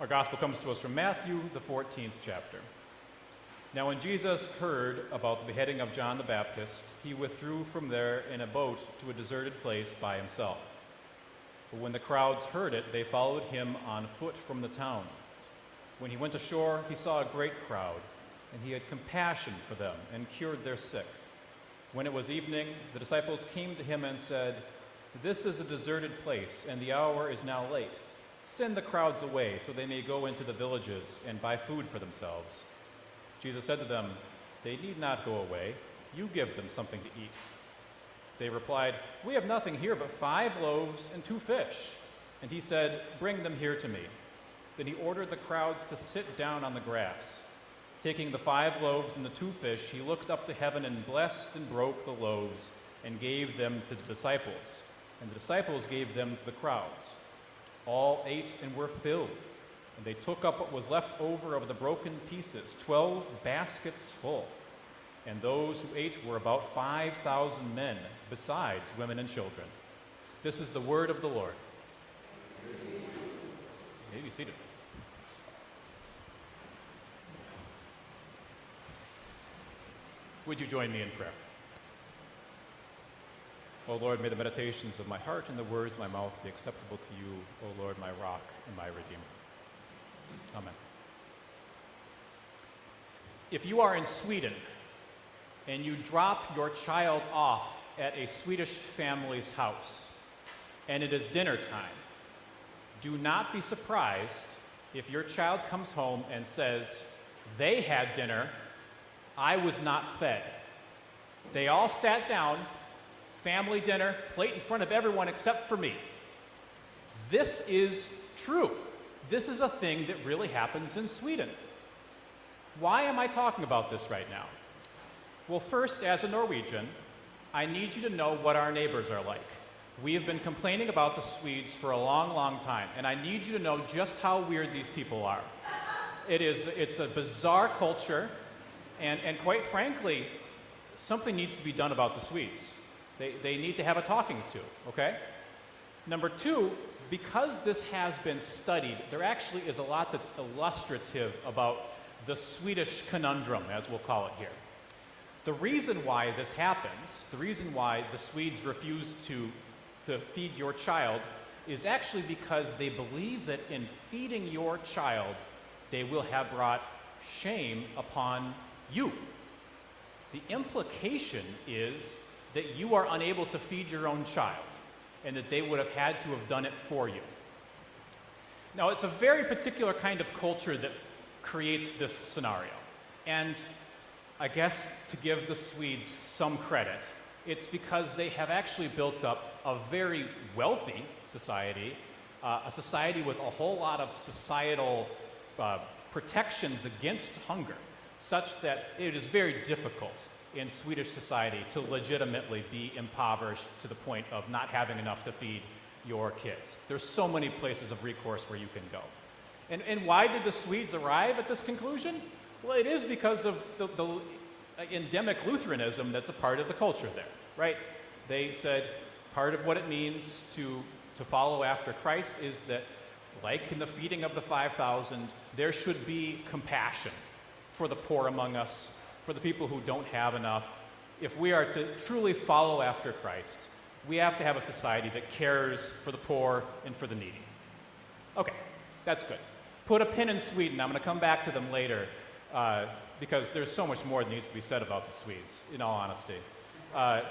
Our gospel comes to us from Matthew, the 14th chapter. Now when Jesus heard about the beheading of John the Baptist, he withdrew from there in a boat to a deserted place by himself. But when the crowds heard it, they followed him on foot from the town. When he went ashore, he saw a great crowd, and he had compassion for them and cured their sick. When it was evening, the disciples came to him and said, "This is a deserted place, and the hour is now late. Send the crowds away so they may go into the villages and buy food for themselves." Jesus said to them, "They need not go away. You give them something to eat." They replied, "We have nothing here but 5 loaves and 2 fish." And he said, "Bring them here to me." Then he ordered the crowds to sit down on the grass. Taking the 5 loaves and the 2 fish, he looked up to heaven and blessed and broke the loaves and gave them to the disciples. And the disciples gave them to the crowds. All ate and were filled, and they took up what was left over of the broken pieces, 12 baskets full. And those who ate were about 5,000 men, besides women and children. This is the word of the Lord. You may be seated. Would you join me in prayer? O Lord, may the meditations of my heart and the words of my mouth be acceptable to you, O Lord, my rock and my redeemer. Amen. If you are in Sweden and you drop your child off at a Swedish family's house and it is dinner time, do not be surprised if your child comes home and says, "They had dinner, I was not fed. They all sat down, family dinner, plate in front of everyone except for me." This is true. This is a thing that really happens in Sweden. Why am I talking about this right now? Well, first, as a Norwegian, I need you to know what our neighbors are like. We have been complaining about the Swedes for a long, long time, and I need you to know just how weird these people are. It's a bizarre culture, and quite frankly, something needs to be done about the Swedes. They need to have a talking to, okay? Number 2, because this has been studied, there actually is a lot that's illustrative about the Swedish conundrum, as we'll call it here. The reason why this happens, the reason why the Swedes refuse to feed your child, is actually because they believe that in feeding your child, they will have brought shame upon you. The implication is that you are unable to feed your own child and that they would have had to have done it for you. Now, it's a very particular kind of culture that creates this scenario. And I guess to give the Swedes some credit, it's because they have actually built up a very wealthy society, a society with a whole lot of societal protections against hunger, such that it is very difficult in Swedish society to legitimately be impoverished to the point of not having enough to feed your kids. There's so many places of recourse where you can go. And why did the Swedes arrive at this conclusion? Well, it is because of the endemic Lutheranism that's a part of the culture there, right? They said part of what it means to follow after Christ is that, like in the feeding of the 5,000, there should be compassion for the poor among us, for the people who don't have enough. If we are to truly follow after Christ, we have to have a society that cares for the poor and for the needy. Okay, that's good. Put a pin in Sweden. I'm going to come back to them later because there's so much more that needs to be said about the Swedes, in all honesty. But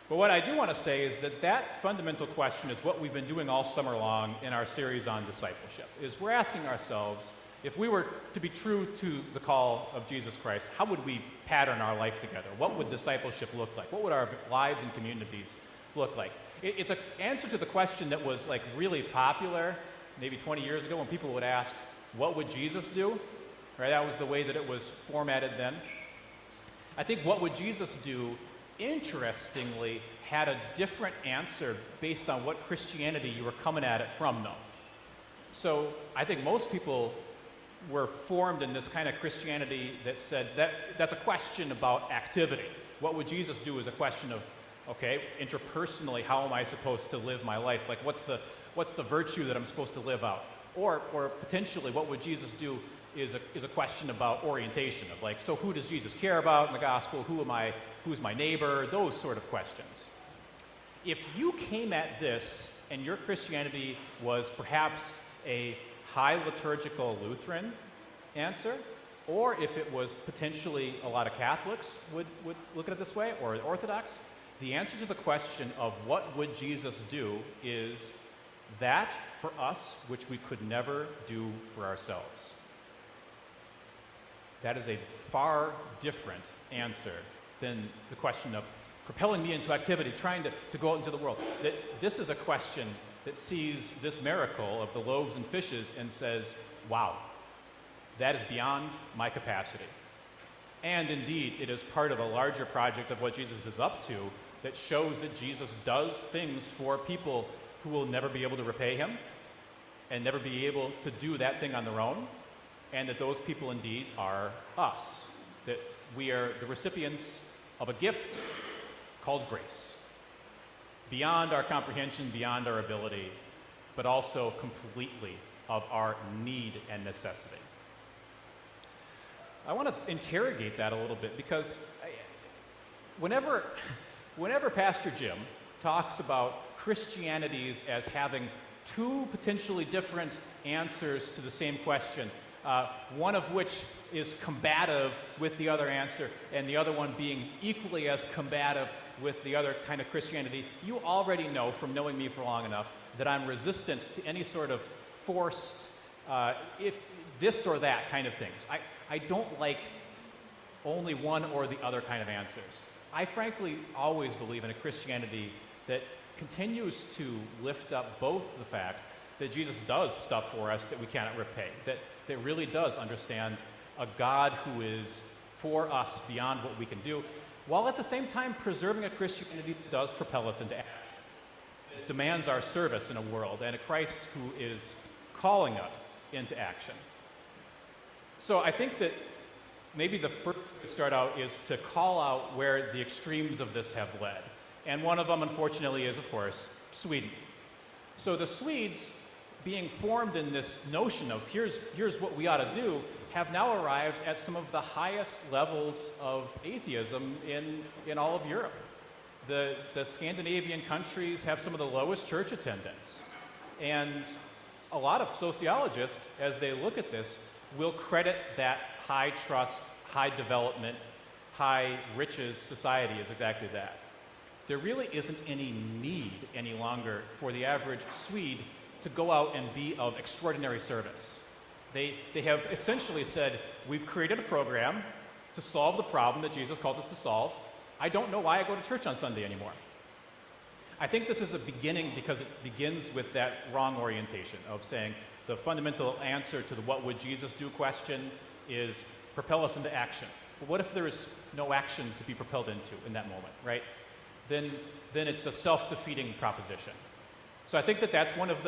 what I do want to say is that fundamental question is what we've been doing all summer long in our series on discipleship, is we're asking ourselves, if we were to be true to the call of Jesus Christ, how would we pattern our life together? What would discipleship look like? What would our lives and communities look like? It's an answer to the question that was like really popular maybe 20 years ago when people would ask, what would Jesus do? Right? That was the way that it was formatted then. I think what would Jesus do, interestingly, had a different answer based on what Christianity you were coming at it from, though. So I think most people were formed in this kind of Christianity that said that's a question about activity. What would Jesus do is a question of, okay, interpersonally, how am I supposed to live my life? Like, what's the virtue that I'm supposed to live out? Or potentially, what would Jesus do is a question about orientation of like, so who does Jesus care about in the gospel? Who's my neighbor? Those sort of questions. If you came at this and your Christianity was perhaps a high liturgical Lutheran answer, or if it was potentially a lot of Catholics would look at it this way, or Orthodox, the answer to the question of what would Jesus do is that for us which we could never do for ourselves. That is a far different answer than the question of propelling me into activity, trying to go out into the world. That this is a question that sees this miracle of the loaves and fishes and says, wow, that is beyond my capacity. And indeed, it is part of a larger project of what Jesus is up to that shows that Jesus does things for people who will never be able to repay him and never be able to do that thing on their own, and that those people indeed are us, that we are the recipients of a gift called grace, beyond our comprehension, beyond our ability, but also completely of our need and necessity. I want to interrogate that a little bit because whenever Pastor Jim talks about Christianities as having two potentially different answers to the same question, one of which is combative with the other answer, and the other one being equally as combative with the other kind of Christianity, you already know from knowing me for long enough that I'm resistant to any sort of forced, if this or that kind of things. I don't like only one or the other kind of answers. I frankly always believe in a Christianity that continues to lift up both the fact that Jesus does stuff for us that we cannot repay, that really does understand a God who is for us beyond what we can do, while at the same time preserving a Christianity that does propel us into action. It demands our service in a world, and a Christ who is calling us into action. So I think that maybe the first thing to start out is to call out where the extremes of this have led. And one of them, unfortunately, is, of course, Sweden. So the Swedes, being formed in this notion of here's what we ought to do, have now arrived at some of the highest levels of atheism in all of Europe. The Scandinavian countries have some of the lowest church attendance. And a lot of sociologists, as they look at this, will credit that high trust, high development, high riches society as exactly that. There really isn't any need any longer for the average Swede to go out and be of extraordinary service. They have essentially said, we've created a program to solve the problem that Jesus called us to solve. I don't know why I go to church on Sunday anymore. I think this is a beginning because it begins with that wrong orientation of saying the fundamental answer to the what would Jesus do question is propel us into action. But what if there is no action to be propelled into in that moment, right? Then it's a self-defeating proposition. So I think that that's one of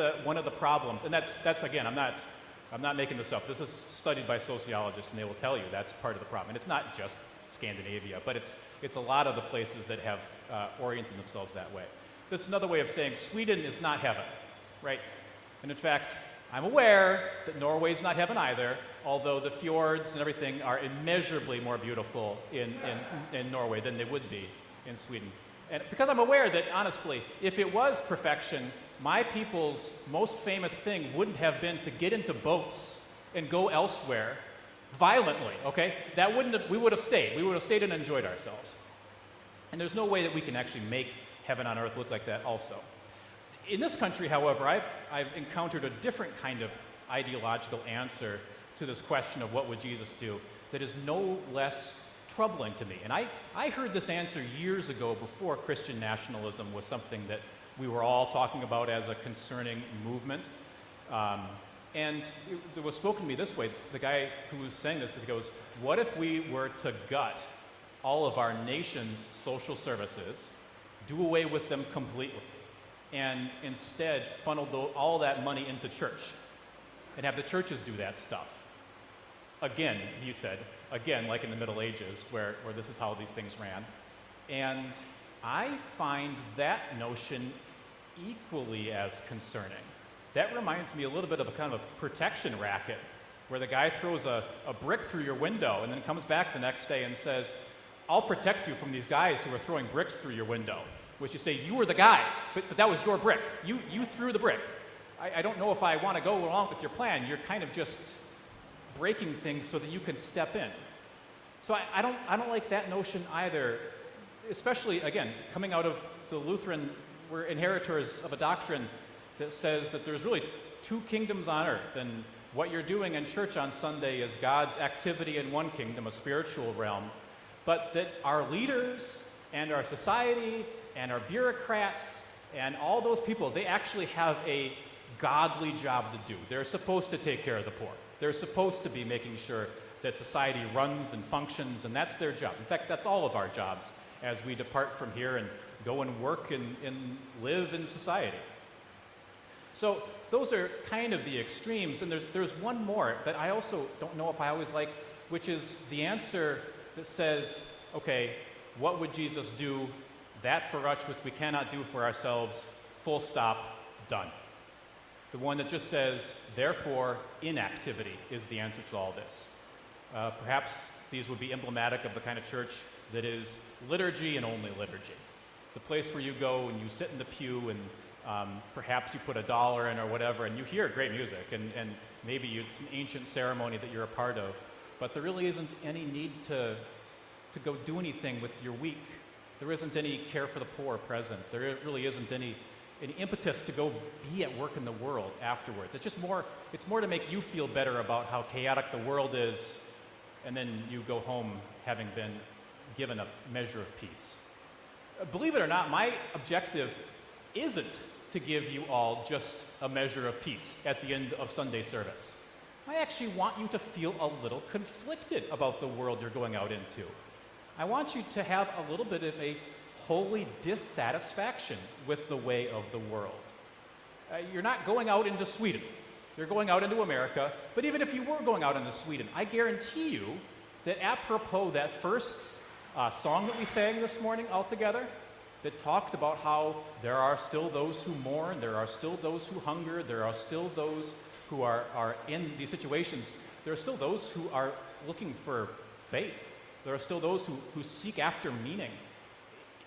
the problems, and that's again, I'm not making this up. This is studied by sociologists, and they will tell you that's part of the problem. And it's not just Scandinavia, but it's a lot of the places that have oriented themselves that way. That's another way of saying Sweden is not heaven, right? And in fact, I'm aware that Norway's not heaven either, although the fjords and everything are immeasurably more beautiful in Norway than they would be in Sweden. And because I'm aware that, honestly, if it was perfection, my people's most famous thing wouldn't have been to get into boats and go elsewhere violently, okay? We would have stayed. We would have stayed and enjoyed ourselves. And there's no way that we can actually make heaven on earth look like that also. In this country, however, I've encountered a different kind of ideological answer to this question of what would Jesus do that is no less troubling to me. And I heard this answer years ago before Christian nationalism was something that we were all talking about as a concerning movement. And it was spoken to me this way. The guy who was saying this, he goes, what if we were to gut all of our nation's social services, do away with them completely, and instead funnel all that money into church and have the churches do that stuff? Again, he said, again, like in the Middle Ages, where this is how these things ran. And I find that notion equally as concerning. that reminds me a little bit of a kind of a protection racket, where the guy throws a brick through your window and then comes back the next day and says, I'll protect you from these guys who are throwing bricks through your window. Which you say, you were the guy, but that was your brick. You threw the brick. I don't know if I want to go along with your plan. You're kind of just breaking things so that you can step in. So I don't like that notion either, especially, again, coming out of the Lutheran, we're inheritors of a doctrine that says that there's really two kingdoms on earth, and what you're doing in church on Sunday is God's activity in one kingdom, a spiritual realm, but that our leaders and our society and our bureaucrats and all those people, they actually have a godly job to do. They're supposed to take care of the poor. They're supposed to be making sure that society runs and functions, and that's their job. In fact, that's all of our jobs as we depart from here and go and work and live in society. So those are kind of the extremes, and there's one more that I also don't know if I always like, which is the answer that says, okay, what would Jesus do? That for us which we cannot do for ourselves, full stop, done. The one that just says, therefore, inactivity is the answer to all this. Perhaps these would be emblematic of the kind of church that is liturgy and only liturgy. It's a place where you go and you sit in the pew and perhaps you put $1 in or whatever, and you hear great music, and maybe it's an ancient ceremony that you're a part of, but there really isn't any need to go do anything with your week. There isn't any care for the poor present. There really isn't any impetus to go be at work in the world afterwards. It's just more to make you feel better about how chaotic the world is, and then you go home having been given a measure of peace. Believe it or not, my objective isn't to give you all just a measure of peace at the end of Sunday service. I actually want you to feel a little conflicted about the world you're going out into. I want you to have a little bit of a holy dissatisfaction with the way of the world. You're not going out into Sweden. You're going out into America. But even if you were going out into Sweden, I guarantee you that apropos that first song that we sang this morning all together, that talked about how there are still those who mourn, there are still those who hunger, there are still those who are in these situations, there are still those who are looking for faith. There are still those who seek after meaning.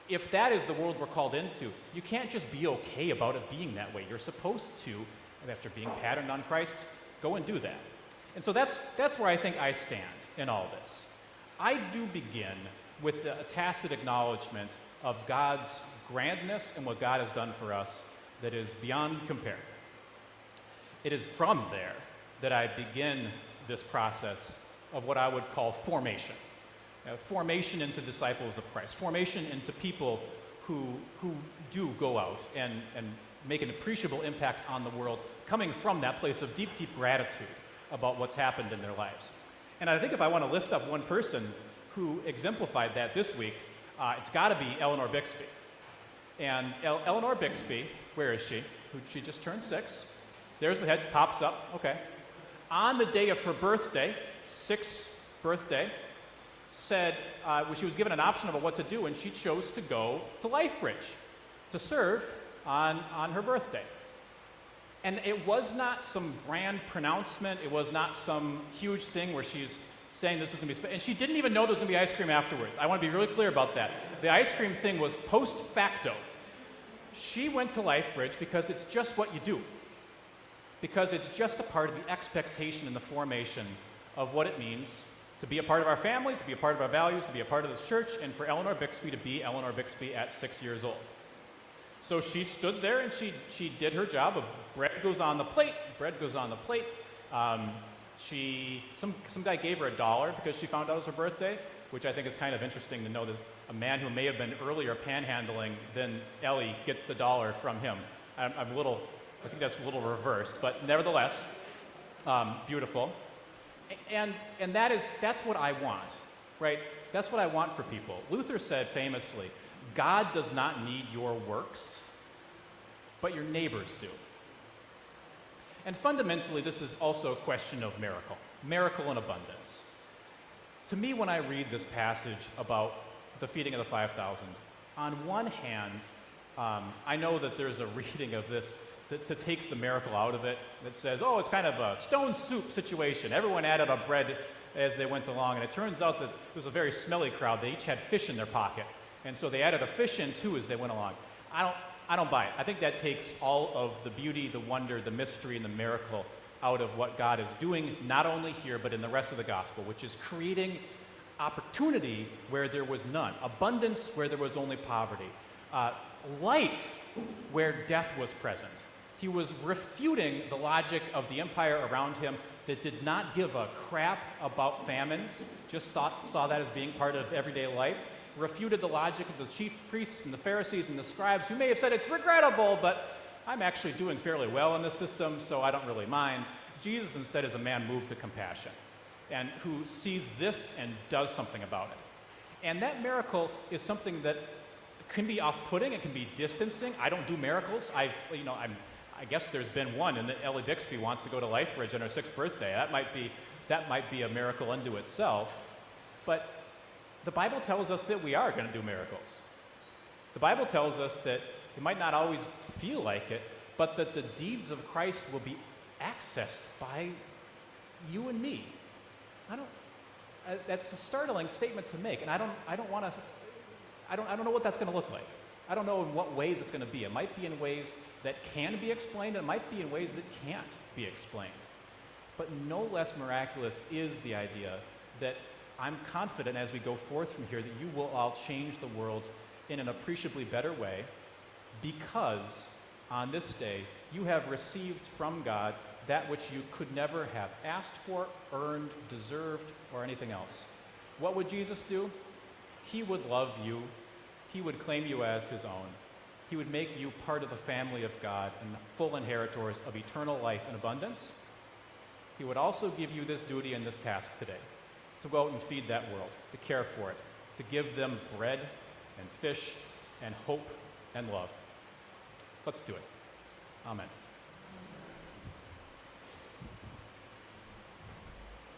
If that is the world we're called into, you can't just be okay about it being that way. You're supposed to, after being patterned on Christ, go and do that. And so that's where I think I stand in all this. I do begin with a tacit acknowledgement of God's grandness and what God has done for us that is beyond compare. It is from there that I begin this process of what I would call formation. Formation into disciples of Christ, formation into people who do go out and make an appreciable impact on the world, coming from that place of deep, deep gratitude about what's happened in their lives. And I think if I want to lift up one person who exemplified that this week, it's got to be Eleanor Bixby. And Eleanor Bixby, where is she? She just turned 6. There's the head, pops up, okay. On the day of her birthday, 6th birthday, said she was given an option about what to do, and she chose to go to LifeBridge to serve on her birthday. And it was not some grand pronouncement. It was not some huge thing where she's saying this is going to be, and she didn't even know there was going to be ice cream afterwards. I want to be really clear about that. The ice cream thing was post facto. She went to LifeBridge because it's just what you do. Because it's just a part of the expectation and the formation of what it means to be a part of our family, to be a part of our values, to be a part of this church, and for Eleanor Bixby to be Eleanor Bixby at 6 years old. So she stood there and she did her job of bread goes on the plate, bread goes on the plate. Some guy gave her $1 because she found out it was her birthday, which I think is kind of interesting to know that a man who may have been earlier panhandling than Ellie gets the $1 from him. I think that's a little reversed, but nevertheless, beautiful. And that's what I want, right? That's what I want for people. Luther said famously, God does not need your works, but your neighbors do. And fundamentally, this is also a question of miracle and abundance. To me, when I read this passage about the feeding of the 5,000, on one hand, I know that there's a reading of this that takes the miracle out of it, that says, oh, it's kind of a stone soup situation. Everyone added a bread as they went along, and it turns out that it was a very smelly crowd. They each had fish in their pocket, and so they added a fish in too as they went along. I don't buy it. I think that takes all of the beauty, the wonder, the mystery, and the miracle out of what God is doing, not only here, but in the rest of the gospel, which is creating opportunity where there was none, abundance where there was only poverty, life where death was present. He was refuting the logic of the empire around him that did not give a crap about famines, just saw that as being part of everyday life, refuted the logic of the chief priests and the Pharisees and the scribes, who may have said it's regrettable, but I'm actually doing fairly well in the system, so I don't really mind. Jesus instead is a man moved to compassion, and who sees this and does something about it. And that miracle is something that can be off-putting, it can be distancing. I don't do miracles. I guess there's been one, and that Ellie Bixby wants to go to Lifebridge on her 6th birthday. That might be a miracle unto itself. But the Bible tells us that we are going to do miracles. The Bible tells us that it might not always feel like it, but that the deeds of Christ will be accessed by you and me. That's a startling statement to make, and I don't know what that's going to look like. I don't know in what ways it's going to be. It might be in ways that can be explained, and it might be in ways that can't be explained. But no less miraculous is the idea that I'm confident as we go forth from here that you will all change the world in an appreciably better way, because on this day you have received from God that which you could never have asked for, earned, deserved, or anything else. What would Jesus do? He would love you. He would claim you as his own. He would make you part of the family of God and full inheritors of eternal life and abundance. He would also give you this duty and this task today, to go out and feed that world, to care for it, to give them bread and fish and hope and love. Let's do it. Amen.